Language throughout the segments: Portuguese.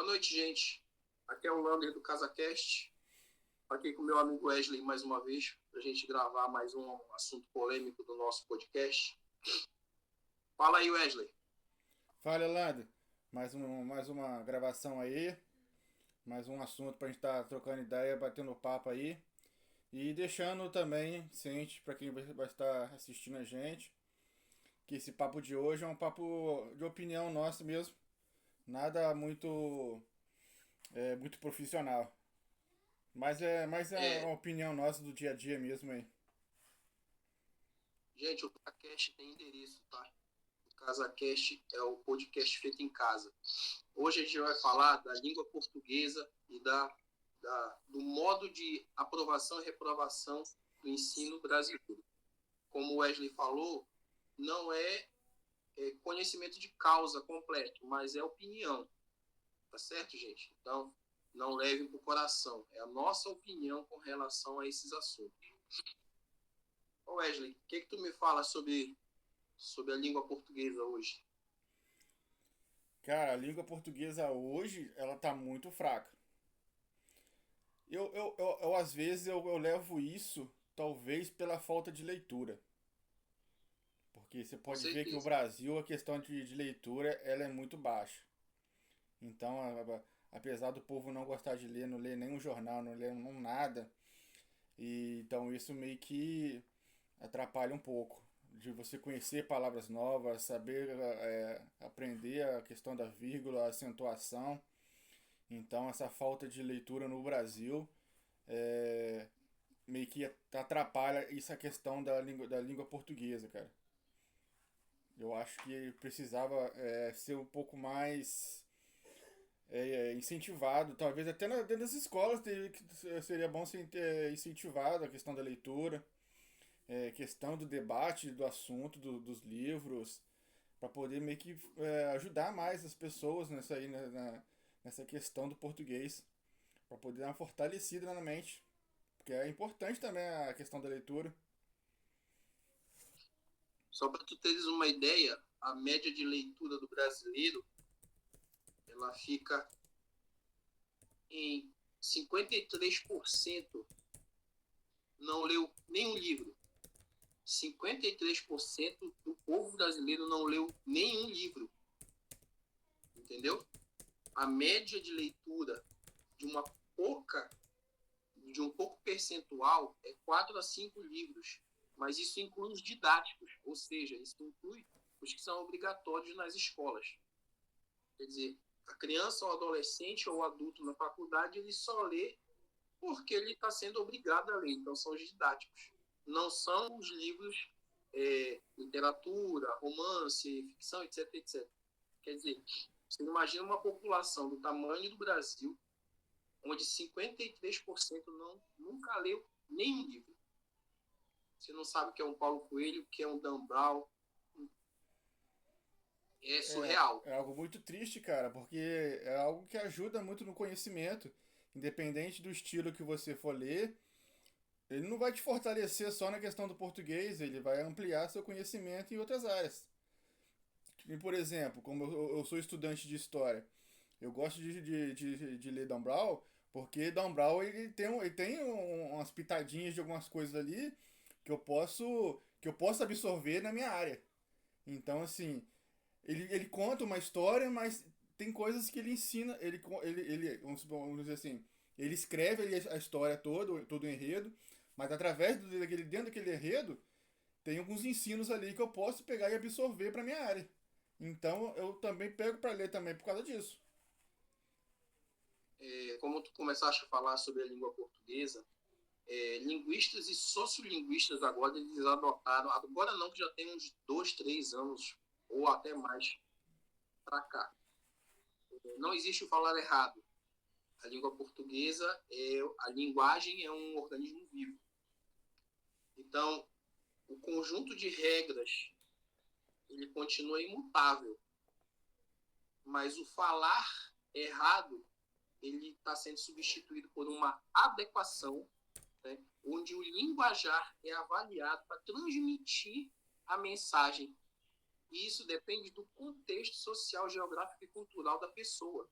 Boa noite, gente. Aqui é o Lander do CasaCast. Aqui com o meu amigo Wesley mais uma vez, para a gente gravar mais um assunto polêmico do nosso podcast. Fala aí, Wesley. Fala, Elando. Mais uma gravação aí. Mais um assunto pra gente estar trocando ideia, batendo papo aí. E deixando também ciente para quem vai estar assistindo a gente que esse papo de hoje é um papo de opinião nossa mesmo. Nada muito profissional. Mas é É, uma opinião nossa do dia a dia mesmo aí. gente, o CasaCast tem endereço, tá? O CasaCast é o podcast feito em casa. Hoje a gente vai falar da língua portuguesa e do modo de aprovação e reprovação do ensino brasileiro. Como o Wesley falou, não é conhecimento de causa completo, mas é opinião. Tá certo, gente? Então, não levem para o coração. É a nossa opinião com relação a esses assuntos. Ô Wesley, o que tu me fala sobre a língua portuguesa hoje? Cara, a língua portuguesa hoje, ela tá muito fraca. Às vezes, eu levo isso, talvez, pela falta de leitura. Porque você Com pode ver que no certeza. Brasil a questão de leitura ela é muito baixa. Então, apesar do povo não gostar de ler, não ler nenhum jornal, não ler nada, então isso meio que atrapalha um pouco. De você conhecer palavras novas, saber aprender a questão da vírgula, a acentuação. Então, essa falta de leitura no Brasil é, meio que atrapalha essa questão da língua portuguesa, cara. Eu acho que precisava ser um pouco mais incentivado, talvez até dentro das escolas seria bom ser incentivado a questão da leitura, questão do debate do assunto, dos livros, para poder meio que ajudar mais as pessoas nessa questão do português, para poder dar uma fortalecida na mente, porque é importante também a questão da leitura. Só para tu teres uma ideia, a média de leitura do brasileiro, ela fica em 53% não leu nenhum livro. 53% do povo brasileiro não leu nenhum livro, entendeu? A média de leitura de uma pouca de um pouco percentual é 4 a 5 livros, mas isso inclui os didáticos, ou seja, isso inclui os que são obrigatórios nas escolas. Quer dizer, a criança ou adolescente ou adulto na faculdade, ele só lê porque ele está sendo obrigado a ler, então são os didáticos. Não são os livros literatura, romance, ficção, etc, etc. Quer dizer, você imagina uma população do tamanho do Brasil, onde 53% nunca leu nenhum livro. Você não sabe o que é um Paulo Coelho, o que é um Dan Brown. É É, surreal. é algo muito triste, cara, porque é algo que ajuda muito no conhecimento. Independente do estilo que você for ler, ele não vai te fortalecer só na questão do português, ele vai ampliar seu conhecimento em outras áreas. E, por exemplo, como eu sou estudante de história, eu gosto de ler Dan Brown, porque Dan Brown ele tem umas pitadinhas de algumas coisas ali que eu posso absorver na minha área. Então, assim, ele conta uma história, mas tem coisas que ele ensina, vamos dizer assim, ele escreve a história toda, todo o enredo, mas dentro daquele enredo, tem alguns ensinos ali que eu posso pegar e absorver para minha área. Então eu também pego para ler também por causa disso. Como tu começaste a falar sobre a língua portuguesa, linguistas e sociolinguistas agora eles adotaram, agora não, que já tem uns 2, 3 anos, ou até mais, para cá. Não existe o falar errado. A língua portuguesa, a linguagem é um organismo vivo. Então, o conjunto de regras ele continua imutável, mas o falar errado ele está sendo substituído por uma adequação, né, onde o linguajar é avaliado para transmitir a mensagem. E isso depende do contexto social, geográfico e cultural da pessoa.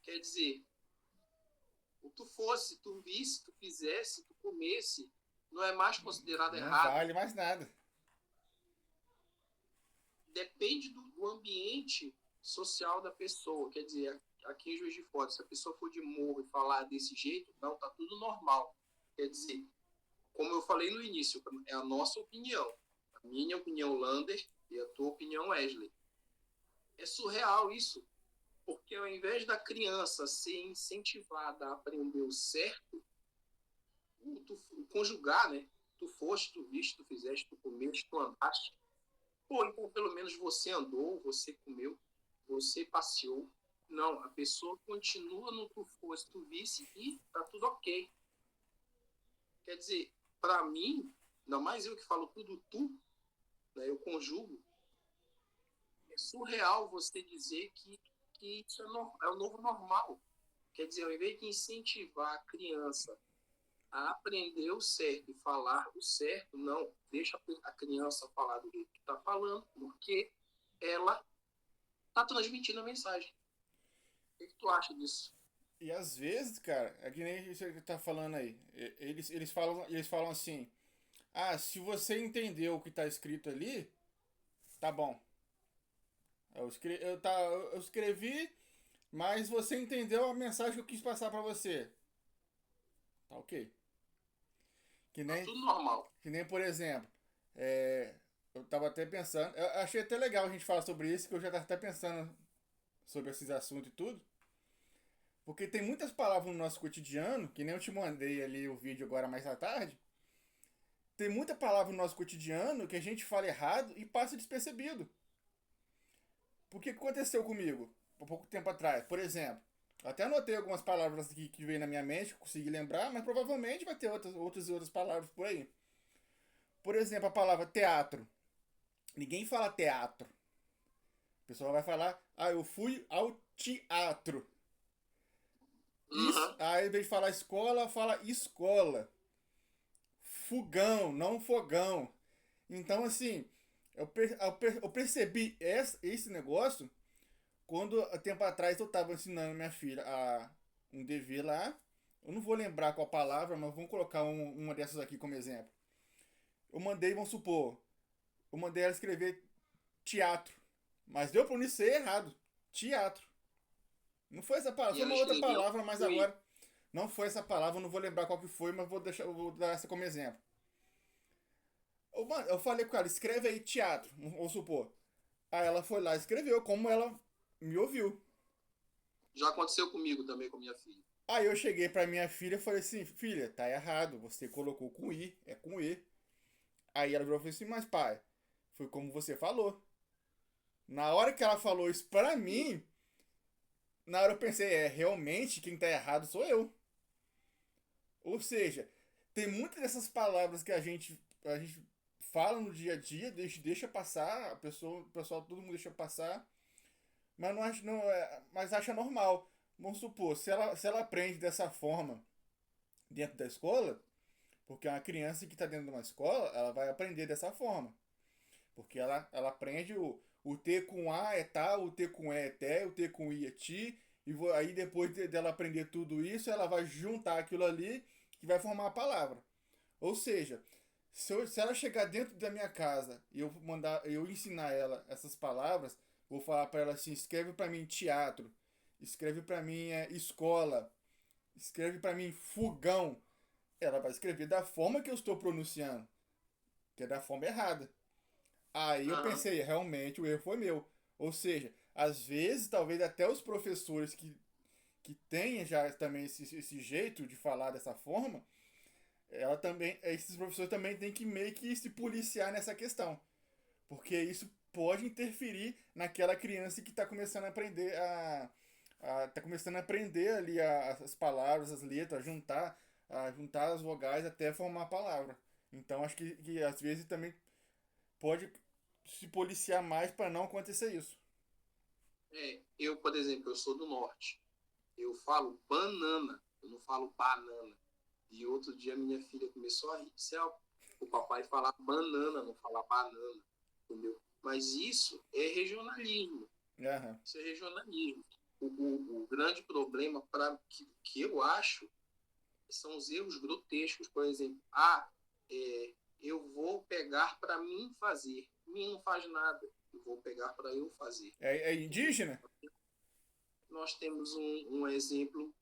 Quer dizer, o tu fosse, tu visse, tu fizesse, tu comesse, não é mais considerado Não errado. vale mais nada. Depende do ambiente social da pessoa. Quer dizer, aqui em Juiz de Fora, se a pessoa for de morro e falar desse jeito, não, tá tudo normal. Quer dizer, como eu falei no início, é a nossa opinião. A minha opinião, Lander, e a tua opinião, Wesley. É surreal isso, porque ao invés da criança ser incentivada a aprender o certo, tu conjugar, né? Tu foste, tu viste, tu fizeste, tu comeste, tu andaste. Pô, então pelo menos você andou, você comeu, você passeou. Não, a pessoa continua no tu fosse, tu visse e tá tudo ok. Quer dizer, para mim, ainda mais eu que falo tudo tu, né, eu conjugo, é surreal você dizer que isso é o novo normal. Quer dizer, ao invés de incentivar a criança a aprender o certo e falar o certo, não, deixa a criança falar do jeito que está falando, porque ela está transmitindo a mensagem. O que tu acha disso? E às vezes, cara, é que nem isso que tá falando aí. Eles falam assim: ah, se você entendeu o que tá escrito ali, tá bom. Eu escrevi, mas você entendeu a mensagem que eu quis passar pra você. Tá ok. Que Tá nem, tudo normal. que nem por exemplo, é, eu tava até pensando, eu achei até legal a gente falar sobre isso, que eu já tava até pensando sobre esses assuntos e tudo. Porque tem muitas palavras no nosso cotidiano, que nem eu te mandei ali o vídeo agora mais à tarde. Tem muita palavra no nosso cotidiano que a gente fala errado e passa despercebido. Por que aconteceu comigo? Há pouco tempo atrás. Por exemplo, até anotei algumas palavras aqui que veio na minha mente, consegui lembrar, mas provavelmente vai ter outras palavras por aí. Por exemplo, a palavra teatro. Ninguém fala teatro. O pessoal vai falar, ah, eu fui ao teatro. Isso, Uhum. aí, ao invés de falar escola, fala escola. Fogão, não fogão. Então, assim, eu percebi esse negócio quando, há tempo atrás, eu estava ensinando minha filha a um dever lá. Eu não vou lembrar qual palavra, mas vamos colocar uma dessas aqui como exemplo. Eu mandei, vamos supor, eu mandei ela escrever teatro. Mas eu pronunciei errado. Teatro. Não foi essa palavra, E foi ela uma outra escreveu palavra, mas fui. agora não foi essa palavra, eu não vou lembrar qual que foi, mas eu vou dar essa como exemplo. Eu falei com ela, escreve aí teatro, vamos supor. Aí ela foi lá e escreveu como ela me ouviu. Já aconteceu comigo também com minha filha. Aí eu cheguei pra minha filha e falei assim, filha, tá errado, você colocou com I, é com E. Aí ela virou e falou assim, mas pai, foi como você falou. Na hora que ela falou isso pra mim, na hora eu pensei, realmente quem tá errado sou eu. Ou seja, tem muitas dessas palavras que a gente fala no dia a dia, deixa passar, o pessoal, todo mundo deixa passar, mas não acha, não, mas acha normal. Vamos supor, se ela aprende dessa forma dentro da escola, porque uma criança que está dentro de uma escola, ela vai aprender dessa forma. Porque ela aprende o T com A é tal, o T com E é té, o T com I é ti, e aí depois dela aprender tudo isso, ela vai juntar aquilo ali que vai formar a palavra. Ou seja, se ela chegar dentro da minha casa e eu ensinar ela essas palavras, vou falar para ela assim, escreve para mim teatro, escreve para mim escola, escreve para mim fogão. Ela vai escrever da forma que eu estou pronunciando, que é da forma errada. Aí eu Uhum. pensei, realmente o erro foi meu. Ou seja, às vezes, talvez até os professores que têm já também esse jeito de falar dessa forma, esses professores também têm que meio que se policiar nessa questão. Porque isso pode interferir naquela criança que está começando a aprender tá começando a aprender ali as palavras, as letras, a juntar as vogais até formar a palavra. Então acho que às vezes também pode se policiar mais para não acontecer isso. Eu, por exemplo, eu sou do norte. Eu falo banana, eu não falo banana. E outro dia minha filha começou a rir, céu, o papai falar banana, não falar banana, entendeu? Mas isso é regionalismo, Aham. isso é regionalismo. o grande problema que eu acho são os erros grotescos. Por exemplo, eu vou pegar para mim fazer. Mim não faz nada. Eu vou pegar para eu fazer. É indígena? Nós temos um exemplo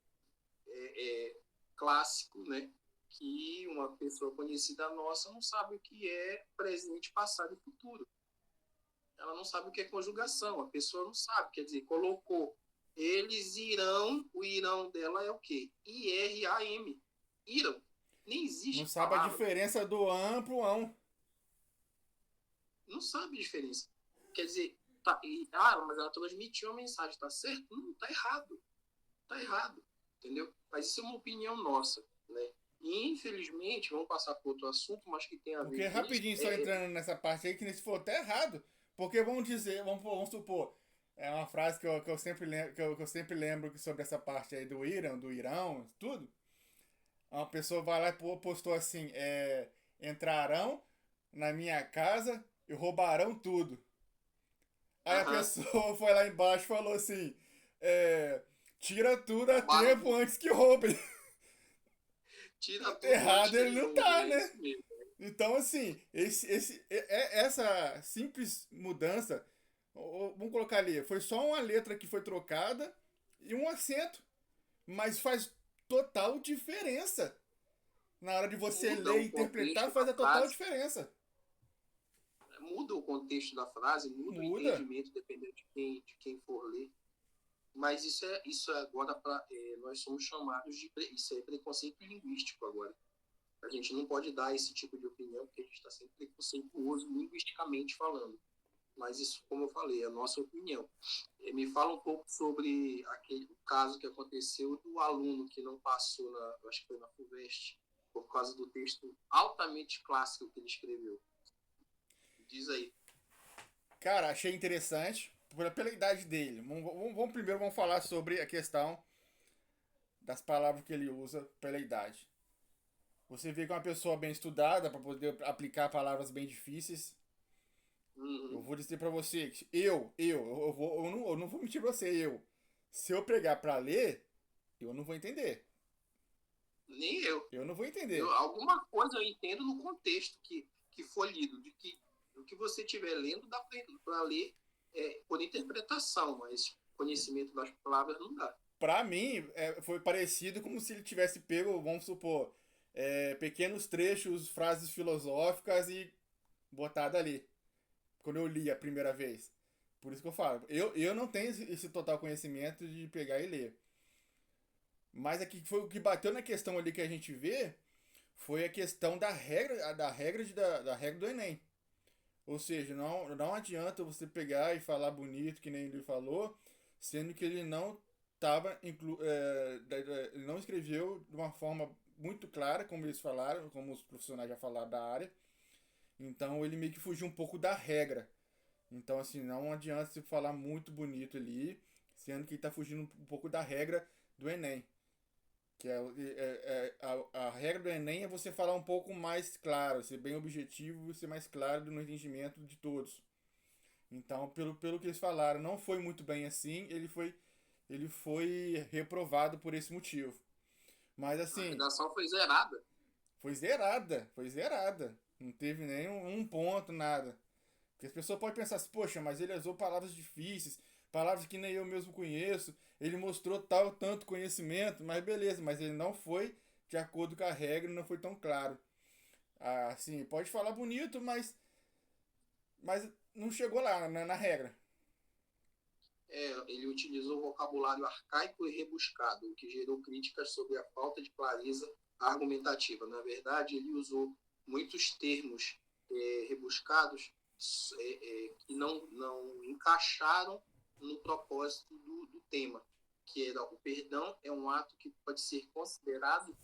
clássico, né? Que uma pessoa conhecida nossa não sabe o que é presente, passado e futuro. Ela não sabe o que é conjugação. A pessoa não sabe. Quer dizer, colocou eles irão, o irão dela é o quê? IRAM. Irão. Nem Não existe sabe a palavra. diferença do ão pro ão. Não sabe a diferença. Quer dizer, mas ela transmitiu uma mensagem, tá certo? Não, tá errado. Tá errado. Entendeu? Mas isso é uma opinião nossa, né? E, infelizmente, vamos passar para outro assunto, mas que tem a ver Porque com isso. rapidinho, só entrando nessa parte aí, que nesse for até errado. Porque vamos dizer, vamos supor, é uma frase que eu sempre lembro, que eu sempre lembro sobre essa parte aí do Irã, do Irão, tudo. Uma pessoa vai lá e postou assim, entrarão na minha casa e roubarão tudo. Aí a Aham. pessoa foi lá embaixo e falou assim, é, tira tudo a Roubaram tempo tudo. antes que roubem. Tira tudo antes Errado que ele eles não roubem. tá, É né? isso mesmo. Então, assim, essa simples mudança, vamos colocar ali, foi só uma letra que foi trocada e um acento, mas faz total diferença. Na hora de você Muda ler e o interpretar, contexto faz da a total frase. diferença. Muda o contexto da frase, muda o Muda. entendimento, dependendo de quem for ler. Mas isso é agora, nós somos chamados de. Isso é preconceito linguístico agora. A gente não pode dar esse tipo de opinião, porque a gente está sendo preconceituoso linguisticamente falando. Mas isso, como eu falei, é a nossa opinião. Me fala um pouco sobre aquele caso que aconteceu do aluno que não passou, acho que foi na FUVEST, por causa do texto altamente clássico que ele escreveu. Diz aí. Cara, achei interessante pela idade dele. Primeiro vamos falar sobre a questão das palavras que ele usa pela idade. Você vê que é uma pessoa bem estudada para poder aplicar palavras bem difíceis. Eu Uhum. vou dizer pra você, que eu não vou mentir pra você, se eu pegar pra ler, eu não vou entender. Nem eu. Eu não vou entender. Alguma coisa eu entendo no contexto que foi lido, de que o que você estiver lendo dá para ler por interpretação, mas conhecimento das palavras não dá. Pra mim, foi parecido como se ele tivesse pego, vamos supor, pequenos trechos, frases filosóficas e botado ali. Quando eu li a primeira vez. Por isso que eu falo. Eu não tenho esse total conhecimento de pegar e ler. Mas aqui foi o que bateu na questão ali que a gente vê foi a questão da regra do Enem. Ou seja, não adianta você pegar e falar bonito, que nem ele falou, sendo que ele não ele não escreveu de uma forma muito clara, como eles falaram, como os profissionais já falaram da área. Então ele meio que fugiu um pouco da regra. Então, assim, não adianta você falar muito bonito ali, sendo que ele está fugindo um pouco da regra do Enem. Que a regra do Enem é você falar um pouco mais claro, ser bem objetivo e ser mais claro no entendimento de todos. Então, pelo que eles falaram, não foi muito bem assim, ele foi reprovado por esse motivo. Mas A assim, redação foi zerada. foi zerada. Não teve nenhum um ponto, nada. Porque as pessoas podem pensar assim, poxa, mas ele usou palavras difíceis, palavras que nem eu mesmo conheço, ele mostrou tanto conhecimento, mas beleza, mas ele não foi de acordo com a regra, não foi tão claro. Assim, pode falar bonito, mas não chegou lá na regra. Ele utilizou vocabulário arcaico e rebuscado, o que gerou críticas sobre a falta de clareza argumentativa. Na verdade, ele usou muitos termos rebuscados que não encaixaram no propósito do tema, que era o perdão é um ato que pode ser considerado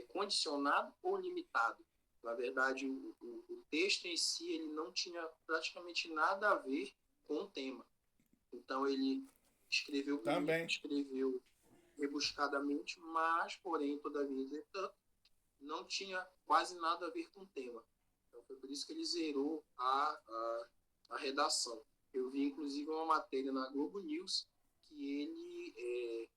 condicionado ou limitado. Na verdade, o texto em si ele não tinha praticamente nada a ver com o tema. Então ele escreveu bonito, Também. escreveu rebuscadamente, mas, porém, todavia, entretanto, não tinha quase nada a ver com o tema. Então foi por isso que ele zerou a redação. Eu vi, inclusive, uma matéria na Globo News que que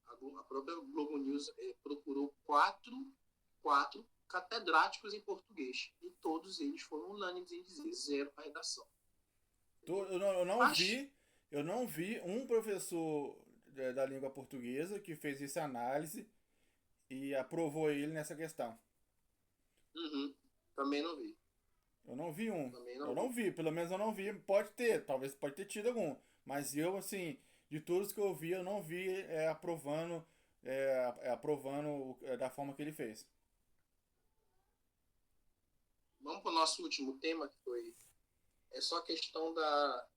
a própria Globo News procurou quatro catedráticos em português, e todos eles foram unânimes em dizer zero para redação. Mas, Eu não vi um professor da língua portuguesa que fez essa análise e aprovou ele nessa questão. também não vi. Eu não vi um. Também Eu não não vi. vi, pelo menos eu não vi. Pode ter, talvez pode ter tido algum. Mas eu, assim, de todos que eu vi, eu não vi aprovando da forma que ele fez. Vamos para o nosso último tema, que foi só a questão da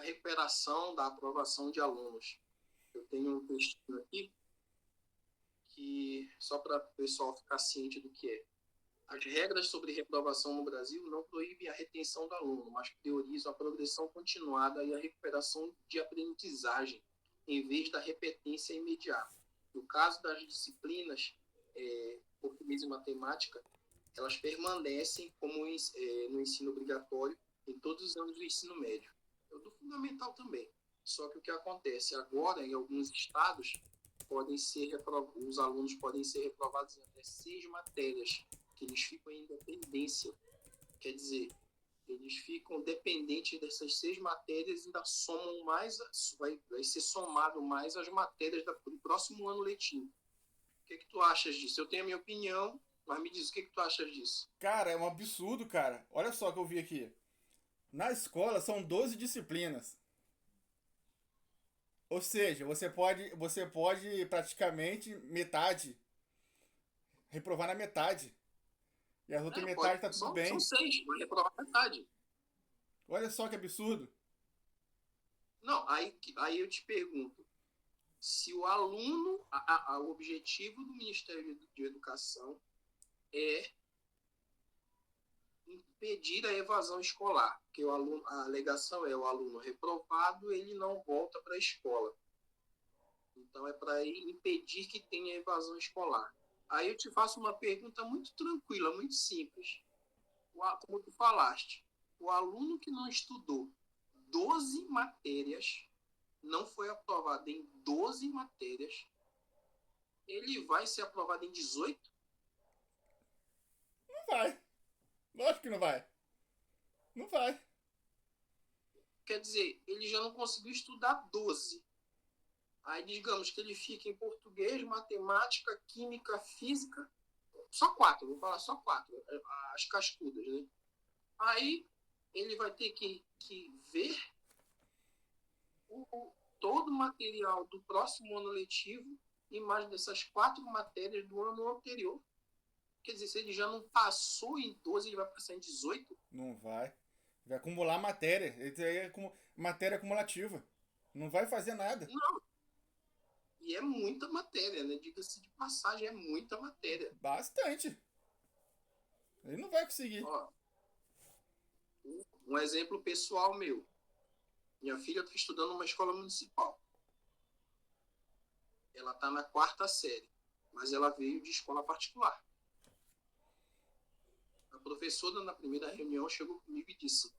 recuperação da aprovação de alunos. Eu tenho um textinho aqui que, só para o pessoal ficar ciente do que é. As regras sobre reprovação no Brasil não proíbem a retenção do aluno, mas priorizam a progressão continuada e a recuperação de aprendizagem, em vez da repetência imediata. No caso das disciplinas português e matemática, elas permanecem como no ensino obrigatório em todos os anos do ensino médio. Do fundamental também. Só que o que acontece agora, em alguns estados, os alunos podem ser reprovados em até 6 matérias, que eles ficam em dependência. Quer dizer, eles ficam dependentes dessas 6 matérias e ainda somam mais, vai ser somado mais as matérias do próximo ano letivo. O que tu achas disso? Eu tenho a minha opinião, mas me diz o que tu achas disso. Cara, é um absurdo, cara. Olha só o que eu vi aqui. Na escola são 12 disciplinas. Ou seja, você pode praticamente metade, reprovar na metade. E as outras metade tá tudo São bem. 6, vai reprovar metade. Olha só que absurdo. Não, aí eu te pergunto, se o aluno, o objetivo do Ministério de Educação é impedir a evasão escolar, porque a alegação é o aluno reprovado, ele não volta para a escola. Então é para impedir que tenha evasão escolar. Aí eu te faço uma pergunta muito tranquila, muito simples. Como tu falaste, o aluno que não estudou 12 matérias, não foi aprovado em 12 matérias, ele vai ser aprovado em 18? Não vai. Lógico que não vai. Não vai. Quer dizer, ele já não conseguiu estudar 12. Aí digamos que ele fica em português, matemática, química, física, só 4, vou falar só 4, as cascudas, né? Aí ele vai ter que ver todo o material do próximo ano letivo e mais dessas 4 matérias do ano anterior. Quer dizer, se ele já não passou em 12, ele vai passar em 18? Não vai. Vai acumular matéria. Isso aí é matéria acumulativa. Não vai fazer nada. Não. E é muita matéria, né? Diga-se de passagem, é muita matéria. Bastante. Ele não vai conseguir. Ó, um exemplo pessoal meu. Minha filha está estudando numa escola municipal. Ela está na 4ª série, mas ela veio de escola particular. A professora, na primeira reunião, chegou comigo e disse: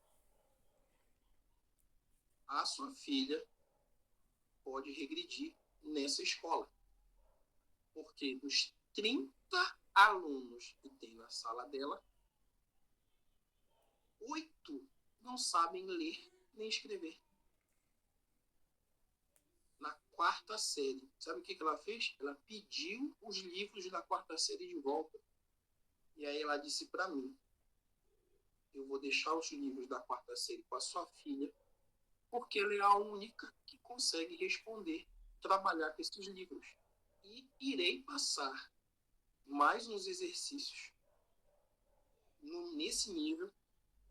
a sua filha pode regredir nessa escola. Porque dos 30 alunos que tem na sala dela, 8 não sabem ler nem escrever. Na 4ª série. Sabe o que ela fez? Ela pediu os livros da 4ª série de volta. E aí ela disse para mim: eu vou deixar os livros da 4ª série com a sua filha, porque ela é a única que consegue responder, trabalhar com esses livros. E irei passar mais uns exercícios nesse nível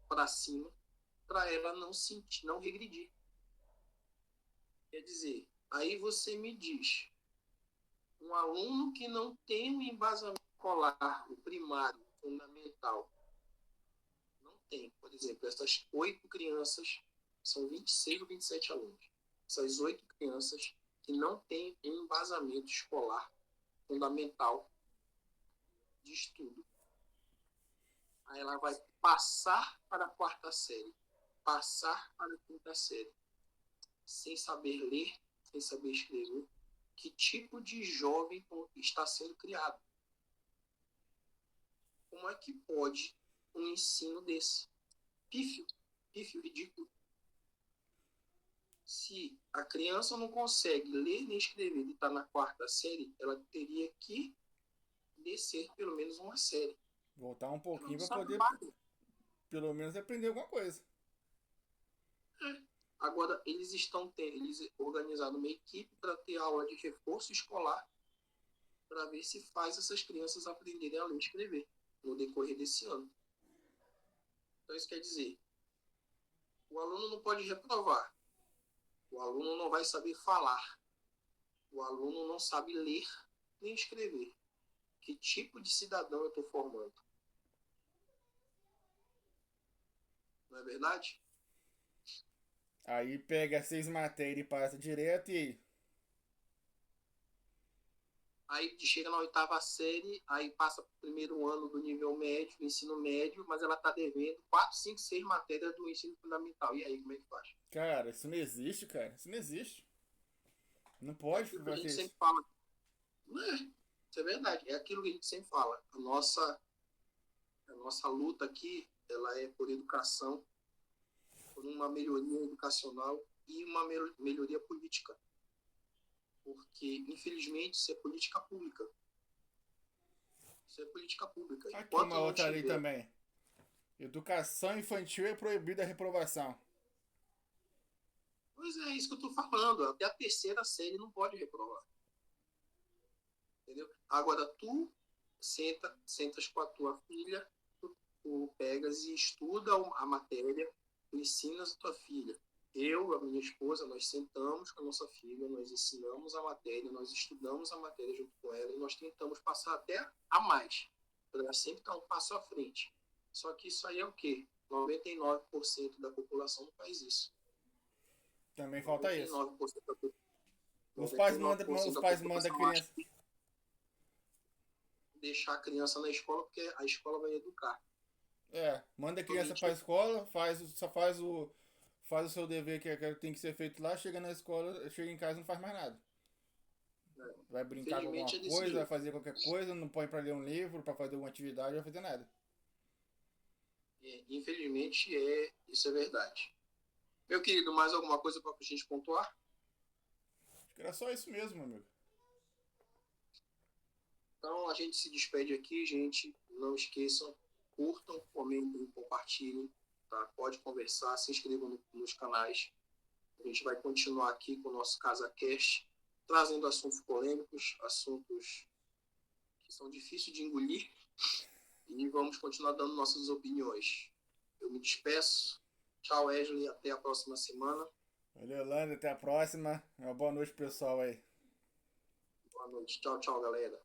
para cima, para ela não regredir. Quer dizer, aí você me diz, um aluno que não tem um embasamento escolar, o primário, fundamental, não tem, por exemplo, essas 8 crianças, são 26 ou 27 alunos, essas 8 crianças que não têm um embasamento escolar fundamental de estudo. Aí ela vai passar para a 4ª série, passar para a 5ª série. sem saber ler, sem saber escrever, que tipo de jovem está sendo criado? Como é que pode um ensino desse? Pífio, ridículo. Se a criança não consegue ler nem escrever e está na quarta série, ela teria que descer pelo menos uma série. Voltar um Ela não pouquinho para sabe poder, nada. pelo menos, aprender alguma coisa. Agora, eles organizaram uma equipe para ter aula de reforço escolar para ver se faz essas crianças aprenderem a ler e escrever no decorrer desse ano. Então, isso quer dizer, o aluno não pode reprovar, o aluno não vai saber falar, o aluno não sabe ler nem escrever. Que tipo de cidadão eu estou formando? Não é verdade? Aí pega 6 matérias e passa direto e Aí chega na oitava série, aí passa para o primeiro ano do nível médio, do ensino médio, mas ela está devendo 4, 5, 6 matérias do ensino fundamental. E aí, como é que faz? cara, isso não existe, cara. Isso não existe. Não É pode aquilo que a gente fazer isso. sempre fala. Não é? Isso é verdade. É aquilo que a gente sempre fala. A nossa luta aqui, ela é por educação, por uma melhoria educacional e uma melhoria política. Porque, infelizmente, isso é política pública. Isso é política pública. Aqui Enquanto uma não outra lei tiver. também. Educação infantil é proibida a reprovação. Pois é isso que eu estou falando. Até a terceira série não pode reprovar. Entendeu? Agora, tu sentas com a tua filha, tu pegas e estuda a matéria, tu ensinas a tua filha. Eu, a minha esposa, nós sentamos com a nossa filha, nós ensinamos a matéria, nós estudamos a matéria junto com ela e nós tentamos passar até a mais, para ela sempre estar um passo à frente. Só que isso aí é o quê? 99% da população não faz isso. Também falta isso. 99% da, Os pais mandam, 99% os da pais mandam a população acha criança. que deixar a criança na escola porque a escola vai educar. Manda a criança pra Somente escola, só faz o seu dever que tem que ser feito lá, chega na escola, chega em casa e não faz mais nada. né? Vai brincar com alguma Infelizmente é desse coisa, vai jeito. fazer qualquer coisa, não põe pra ler um livro, pra fazer alguma atividade, não vai fazer nada. Infelizmente, isso é verdade. Meu querido, mais alguma coisa para a gente pontuar? Acho que era só isso mesmo, meu amigo. Então, a gente se despede aqui, gente. Não esqueçam, curtam, comentem, compartilhem. Tá? Pode conversar, se inscrevam nos canais. A gente vai continuar aqui com o nosso CasaCast, trazendo assuntos polêmicos, assuntos que são difíceis de engolir. E vamos continuar dando nossas opiniões. Eu me despeço. Tchau, Wesley. Até a próxima semana. Valeu, Lando, até a próxima. Uma boa noite, pessoal aí. Boa noite. Tchau, tchau, galera.